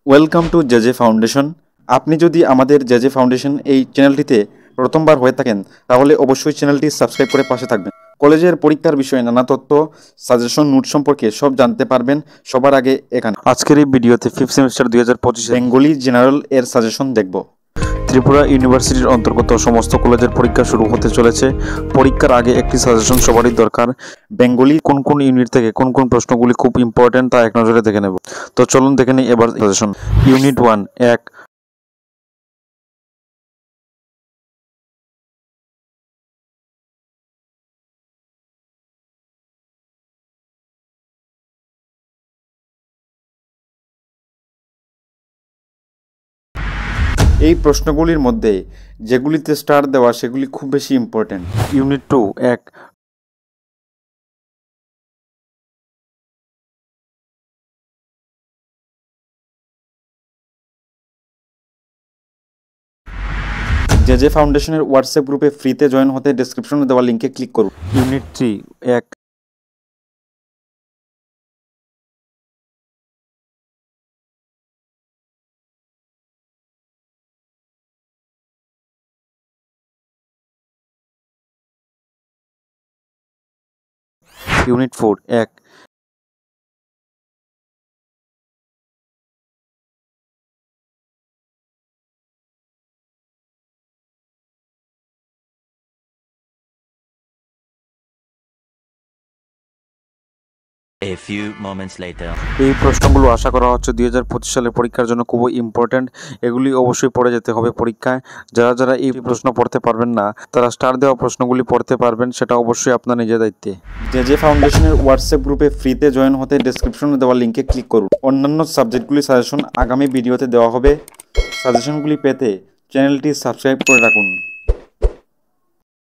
Welcome to JJ foundation. আপনি যদি আমাদের জেজে ফাউন্ডেশন এই চ্যানেলটিতে প্রথমবার হয়ে থাকেন তাহলে অবশ্যই চ্যানেলটি সাবস্ক্রাইব করে পাশে থাকবেন। কলেজের পরীক্ষার বিষয়ে নানা তথ্য, সাজেশন, নোট সম্পর্কে সব জানতে পারবেন সবার আগে এখানে। আজকের এই ভিডিওতে 5th সেমিস্টার 2025 বেঙ্গলি জেনারেল এর সাজেশন দেখব। ত্রিপুরা ইউনিভার্সিটির অন্তর্গত সমস্ত কলেজের পরীক্ষা শুরু হতে চলেছে। পরীক্ষার আগে একটি সাজেশন সবারই দরকার। বেঙ্গলি কোন কোন ইউনিট থেকে কোন কোন প্রশ্নগুলি খুব ইম্পর্টেন্ট তা এক নজরে দেখে নেব। তো চলুন দেখে নিই এবার সাজেশন। ইউনিট 1 এক। এই প্রশ্নগুলির মধ্যে যেগুলিতে স্টার দেওয়া সেগুলি খুব বেশি ইম্পর্টেন্ট। ইউনিট 2 এক। জেজে ফাউন্ডেশনের হোয়াটসঅ্যাপ গ্রুপে ফ্রিতে জয়েন হতে ডেসক্রিপশনে দেওয়া লিঙ্কে ক্লিক করুন। ইউনিট 3 এক। ইউনিট 4 এক। A few moments later. এই প্রশ্নগুলো আশা করা হচ্ছে 2025 সালের পরীক্ষার জন্য খুবই ইম্পর্টেন্ট। এগুলি অবশ্যই পড়ে যেতে হবে পরীক্ষায়। যারা যারা এই প্রশ্ন পড়তে পারবেন না তারা স্টার দেওয়া প্রশ্নগুলি পড়তে পারবেন, সেটা অবশ্যই আপনার নিজের দায়িত্বে। জেজে ফাউন্ডেশনের হোয়াটসঅ্যাপ গ্রুপে ফ্রিতে জয়েন হতে ডেসক্রিপশনে দেওয়া লিঙ্কে ক্লিক করুন। অন্যান্য সাবজেক্টগুলি সাজেশন আগামী ভিডিওতে দেওয়া হবে। সাজেশনগুলি পেতে চ্যানেলটি সাবস্ক্রাইব করে রাখুন।